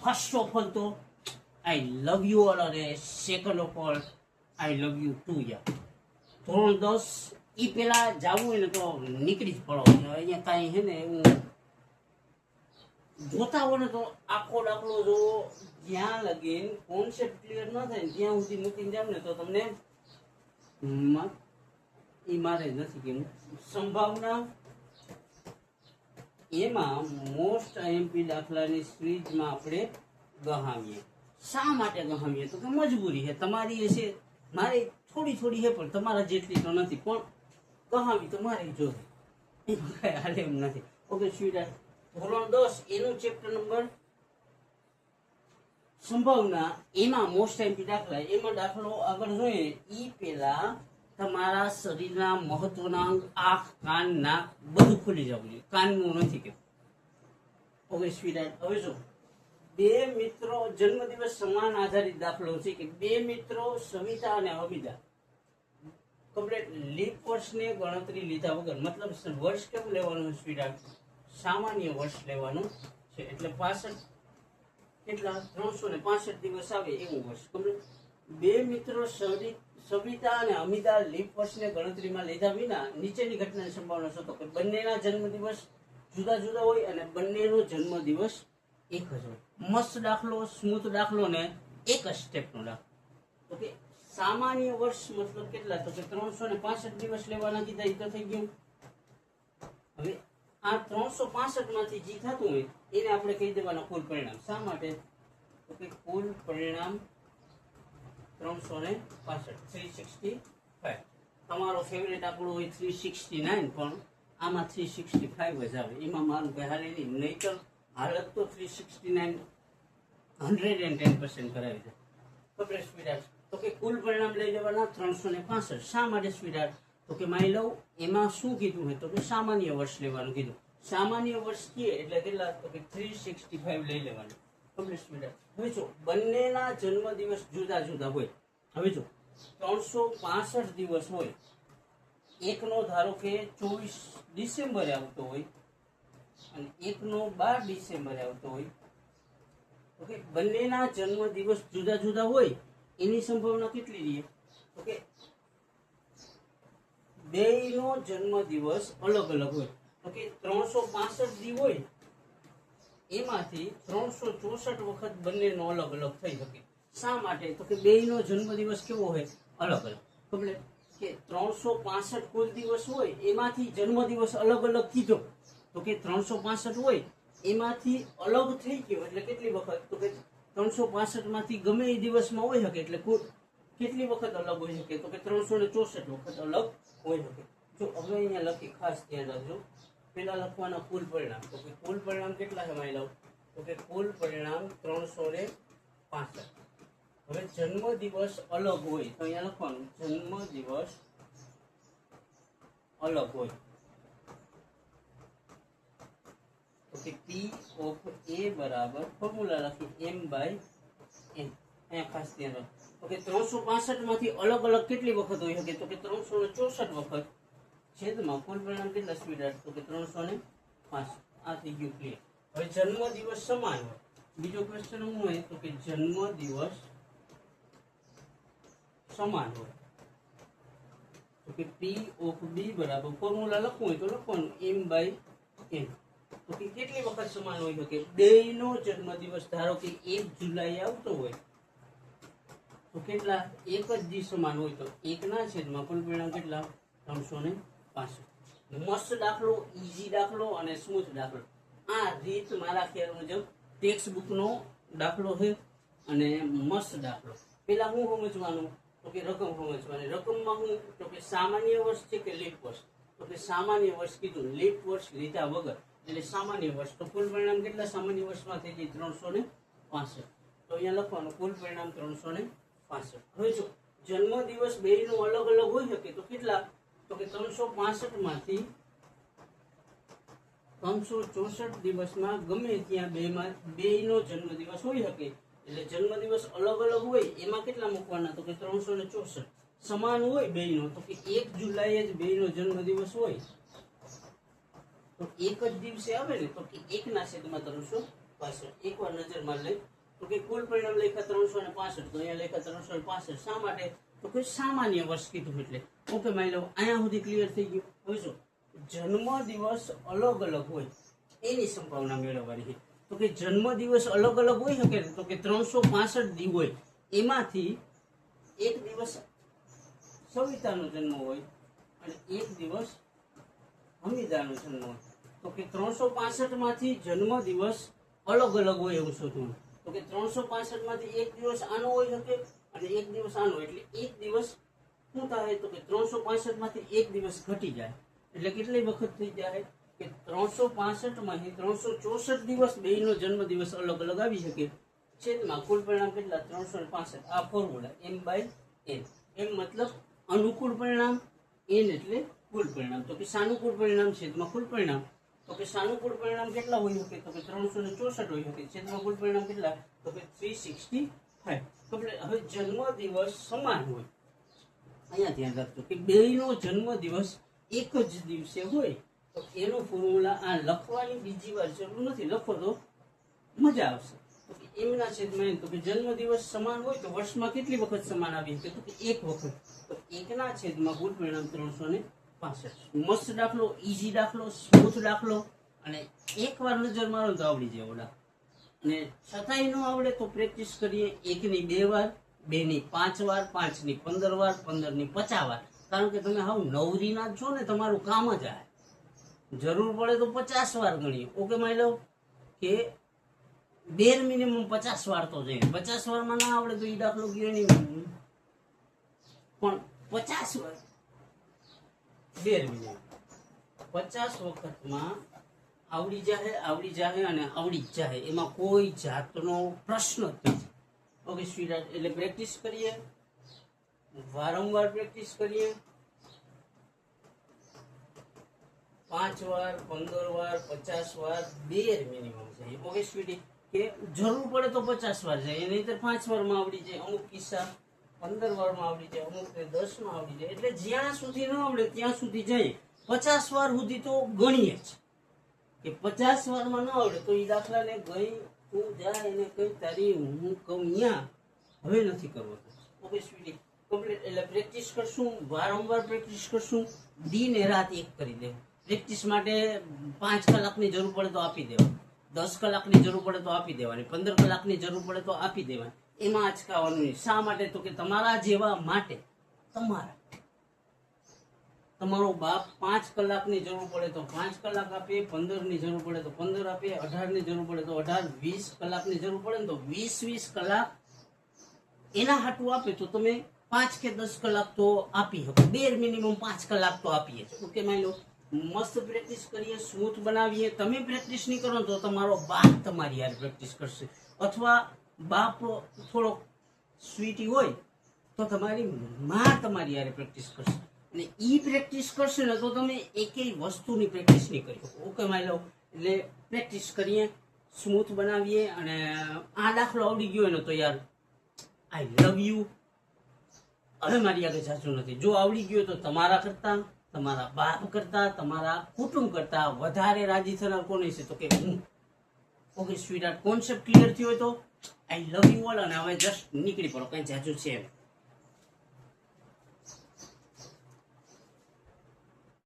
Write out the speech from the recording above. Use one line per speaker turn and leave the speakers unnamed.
First of all તો I love you all અને second of all I love you too યાર. ધોરણ 10 એ પેલા જવું હોય ને તો નીકળી જ પડો. અહીંયા કાંઈ છે ને એવું જોતા હોય ને તો આખો દાખલો જો જ્યાં લગીન કોન્સેપ્ટ ક્લિયર ન થાય ને ત્યાં સુધી મૂકીને જાવ ને તો તમને એ મારે નથી કેવું. સંભાવના એમાં મોસ્ટ આઈએમપી દાખલાની સિરીઝમાં આપણે ગહાવીએ. શા માટે ગહાવીએ તો કે મજબૂરી છે તમારી હશે, મારી થોડી થોડી છે પણ તમારા જેટલી તો નથી, પણ ગહાવી તો મારી જોઈએ એમાં કઈ હાલે એમ નથી. Okay sweet. ધોરણ 10 એનું ચેપ્ટર નંબર સંભાવના, એમાં મોસ્ટ આઈએમપી દાખલા. એમાં દાખલો આગળ જોઈએ ઈ પેલા તમારા શરીરના મહત્વના અંગ આંખ, કાન, નાક બધું ખુલી જવું જોઈએ. કાનનું નથી કે. Okay sweet. હવે જો બે મિત્રો જન્મદિવસ સમાન આધારિત દાખલો છે કે બે મિત્રો સવિતા અને અમિતા કમ્પ્લીટ લીપ વર્ષને ગણતરી લીધા વગર, મતલબ વર્ષ કેમ લેવાનું સ્વીટ? સામાન્ય વર્ષ લેવાનું છે. એટલે 65 કેટલા 365 દિવસ આવે એવું વર્ષ કમ્પ્લીટ. બે મિત્રો સવિતા અને અમિતા લીપ વર્ષને ગણતરીમાં લીધા વિના નીચેની ઘટનાની સંભાવના શોધો કે બંનેના જન્મદિવસ જુદા જુદા હોય અને બંનેનો જન્મદિવસ એક જ હોય. મસ્ત દાખલો, સ્મૂથ દાખલો ને એક જ સ્ટેપનો દાખલો. ઓકે સામાન્ય વર્ષ મતલબ કેટલા તો કે 365 દિવસ લેવાના કીધા. એ તો થઈ ગયું. હવે આ 365 માંથી જે થતું હોય એને આપણે કહી દેવાના કુલ પરિણામ. શા માટે તો કે કુલ પરિણામ 365. તમારો ફેવરેટ આંકડો હોય 369 પણ આમાં 365 જ આવે. એમાં મારું કઈ હાલે નહીં, નહીતર હાલત તો 369 110% કરાવી દે. ખબર સ્વીટ? તો કે કુલ પરિણામ લઈ જવાના 365. શા માટે સ્વીટ? તો કે માની લઉં એમાં શું કીધું હોય તો કે સામાન્ય વર્ષ લેવાનું કીધું. સામાન્ય વર્ષ કીએ એટલે કેટલા તો કે 365 લઈ લેવાનું. ખબર સ્વીટ? હવે જો બંનેના જન્મદિવસ જુદા જુદા હોય. હવે જો 365 દિવસ હોય, એકનો ધારો કે 24 ડિસેમ્બરે આવતો હોય અને એકનો 12 ડિસેમ્બરે આવતો હોય. ઓકે બંનેના જન્મદિવસ જુદા જુદા હોય એની સંભાવના કેટલી રહે તો કે બેયનો જન્મદિવસ અલગ અલગ હોય. ઓકે 365 દી હોય એમાંથી 364 વખત બંનેનો અલગ અલગ થઈ શકે. શા માટે તો કે બેયનો જન્મદિવસ કેવો હોય? અલગ અલગ. ખબર કે 365 કુલ દિવસ હોય એમાંથી જન્મદિવસ અલગ અલગ કીધો તો કે 365 હોય એમાંથી અલગ થઈ ગયો એટલે કેટલી વખત તો કે 365 માંથી ગમે એ દિવસમાં હોય શકે એટલે કુલ કેટલી વખત અલગ હોય શકે તો કે 364 વખત અલગ હોય શકે. જો હવે અહીંયા લખી ખાસ ધ્યાન રાખજો. પેલા લખવાના કુલ પરિણામ. તો કે કુલ પરિણામ કેટલા છે માની લઉં તો કે કુલ પરિણામ 365. હવે જન્મદિવસ અલગ હોય તો અહીંયા લખવાનું જન્મદિવસ અલગ હોય તો કે P of A બરાબર ફોર્મ્યુલા લખી m/n. અહીંયા ખાસ ધ્યાન રાખો. તો કે 365 માંથી અલગ અલગ કેટલી વખત હોઈ શકે તો કે 364 વખત છેદમાં કુલ પરિણામ કેટલા સ્વીટ તો કે 365. આ થઈ ગયું ક્લિયર. હવે જન્મદિવસ સમાન હોય. બીજો ક્વેશ્ચન શું હોય તો કે જન્મદિવસ સમાન હોય તો કે P of B બરાબર ફોર્મ્યુલા લખવું હોય તો લખવાનું m/n. તો કે કેટલી વખત સમાન હોય શકે બેયનો જન્મદિવસ ધારો કે 1 જુલાઈ આવતો હોય તો કેટલા એક જ દી સમાન હોય તો 1 ના છેદમાં કુલ પરિણામ કેટલા 365. મસ્ત દાખલો, ઈઝી દાખલો અને સ્મૂથ દાખલો. આ રીત મારા ખ્યાલ મુજબ ટેક્સ્ટ બુકનો દાખલો છે અને મસ્ત દાખલો. પેલા હું સમજવાનું તો કે રકમ સમજવાની. રકમમાં હું તો કે સામાન્ય વર્ષ છે કે લીપ વર્ષ તો કે સામાન્ય વર્ષ કીધું, લીપ વર્ષ લીધા વગર એટલે સામાન્ય વર્ષ. તો કુલ પરિણામ કેટલા સામાન્ય વર્ષમાં થઈ જાય 365. તો અહીંયા લખવાનું કુલ પરિણામ 365. હવે જો જન્મદિવસ બેયનો અલગ અલગ હોઈ શકે તો કેટલા તો કે 365 માંથી 364 દિવસમાં ગમે ત્યાં બેયનો જન્મદિવસ હોઈ શકે એટલે જન્મદિવસ અલગ અલગ હોય એમાં કેટલા મૂકવાના તો કે 364. સમાન હોય બેયનો તો કે 1 જુલાઈએ જ બેયનો જન્મદિવસ હોય તો એક જ દિવસે આવે ને તો કે 1 ના છેદમાં 365. એકવાર નજર માર લઈ તો કે કુલ પરિણામ લખ્યા 365, તો અહીંયા લખ્યા 365. શા માટે? તો કે સામાન્ય વર્ષ કીધું એટલે. ઓકે માની લો અહીંયા સુધી ક્લિયર થઈ ગયું. હવે જો જન્મ દિવસ અલગ અલગ હોય એની સંભાવના મેળવવાની છે. તો કે જન્મ દિવસ અલગ અલગ હોય શકે, તો કે 365 દી હોય એમાંથી એક દિવસ સવિતાનો જન્મ હોય અને એક દિવસ હમીદાનો જન્મ હોય. તો કે 365 માંથી જન્મ દિવસ અલગ અલગ હોય એવું શોધવું. તો કે 365 માંથી એક દિવસ આનો હોય શકે અને એક દિવસ આનો, એટલે એક દિવસ શું થાય? તો કે 365 માંથી એક દિવસ ઘટી જાય એટલે કેટલી વખત થઈ જાય કે 365 માંથી 364 દિવસ બેયનો જન્મ દિવસ અલગ અલગ આવી શકે. છેદમાં કુલ પરિણામ કેટલા? 365. આ ફોર્મ્યુલા m/n. m મતલબ અનુકૂળ પરિણામ, n એટલે કુલ પરિણામ. તો કે સાનુકૂળ પરિણામ છેદમાં કુલ પરિણામ. તો કે સાનુકૂળ પરિણામ કેટલા હોઈ શકે? તો કે 364 હોઈ શકે. છેદમાં કુલ પરિણામ કેટલા? તો કે 365. તો હવે જન્મ દિવસ સમાન હોય, અહીંયા ધ્યાન રાખજો કે બેયનો જન્મ દિવસ એક જ દિવસે હોય તો એનો ફોર્મ્યુલા આ લખવાની બીજી વાર જરૂર નથી, લખો તો મજા આવશે. તો કે એમના છેદમાં તો કે જન્મ દિવસ સમાન હોય તો વર્ષમાં કેટલી વખત સમાન આવી શકે? તો કે એક વખત. તો 1 ના છેદમાં કુલ પરિણામ 365. મસ્ત દાખલો, ઈઝી દાખલો, સ્મૂથ દાખલો, અને એકવાર નજર મારો તો આવડી જાય ઓલા. અને છતાંય ન આવડે તો પ્રેક્ટિસ કરીએ. 1 ની 2 વાર, 2 ની 5 વાર, 5 ની 15 વાર, 15 ની 50 વાર. કારણ કે તમે હાવ નવરીના જ છો ને, તમારું કામ જ આ. જરૂર પડે તો 50 વાર ગણીએ. ઓકે માની લો કે બેર મિનિમમ 50 વાર તો જોઈએ. 50 વારમાં ના આવડે તો એ દાખલો ગયો નહીં, પણ 50 વાર બેર મિનિમમ 50 વખતમાં આવડી જાય અને આવડી જ જાય, એમાં કોઈ જાતનો પ્રશ્ન જ નથી. ઓકે સ્વીટ, એટલે પ્રેક્ટિસ કરીએ, વારંવાર પ્રેક્ટિસ કરીએ. 5 વાર, 15 વાર, 50 વાર બેર મિનિમમ છે. ઓકે સ્વીટી, કે જરૂર પડે તો 50 વાર જાય, નહીંતર 5 વારમાં આવડી જાય. અમુક કિસ્સા 15 વારમાં આવડી જાય, અમુક 10 માં આવડી જાય. એટલે જ્યાં સુધી ન આવડે ત્યાં સુધી જાય. 50 વાર સુધી તો ગણીએ જ કે 50 વારમાં ન આવડે તો એ દાખલાને ગઈ તું જા એને કઈ તારી હું કહું ત્યાં હવે નથી કરવો. Okay sweety, complete. એટલે પ્રેક્ટિસ કરશું, વારંવાર પ્રેક્ટિસ કરશું, દિન એ રાત એક કરી દેવું. પ્રેક્ટિસ માટે 5 કલાકની જરૂર પડે તો આપી દેવાની, 10 કલાકની જરૂર પડે તો આપી દેવાની, 15 કલાકની જરૂર પડે તો આપી દેવાની. એમાં અચકાવાનું નહીં. શા માટે? તો કે તમારા જેવા માટે. તમારો બાપ 5 કલાકની જરૂર પડે તો 5 કલાક આપે, 15 ની જરૂર પડે તો 15 આપે, 18 ની જરૂર પડે તો 18, 20 કલાકની જરૂર પડે તો 20 કલાક એના હાટું આપે તો તમે 5 કે 10 કલાક તો આપી શકો. બેર મિનિમમ 5 કલાક તો આપીએ છીએ. ઓકે માની લો મસ્ત પ્રેક્ટિસ કરીએ, સ્મૂથ બનાવીએ. તમે પ્રેક્ટિસ નહીં કરો તો તમારો બાપ તમારી યાર પ્રેક્ટિસ કરશે, અથવા બાપ થોડોક સ્વીટી હોય તો તમારી માં તમારી યાર પ્રેક્ટિસ કરશે. અને ઈ પ્રેક્ટિસ કરશે ને તો તમે એકેય વસ્તુની પ્રેક્ટિસ નહીં કરી શકો. ઓકે માની લો, એટલે પ્રેક્ટિસ કરીએ, સ્મૂથ બનાવીએ. અને આ દાખલો આવડી ગયો હોય ને તો યાર આઈ લવ યુ. હવે મારી આગળ સાચું નથી. જો આવડી ગયો તો તમારા કરતા, તમારા બાપ કરતા, તમારા કુટુંબ કરતા વધારે રાજી થનાર કોને છે? તો કે હું. ઓકે સ્વીટ, કોન્સેપ્ટ ક્લિયર થયો હોય તો આઈ લવ યુ ઓલ. અને હવે જસ્ટ નીકળી પડો, કઈ જાજુ છે.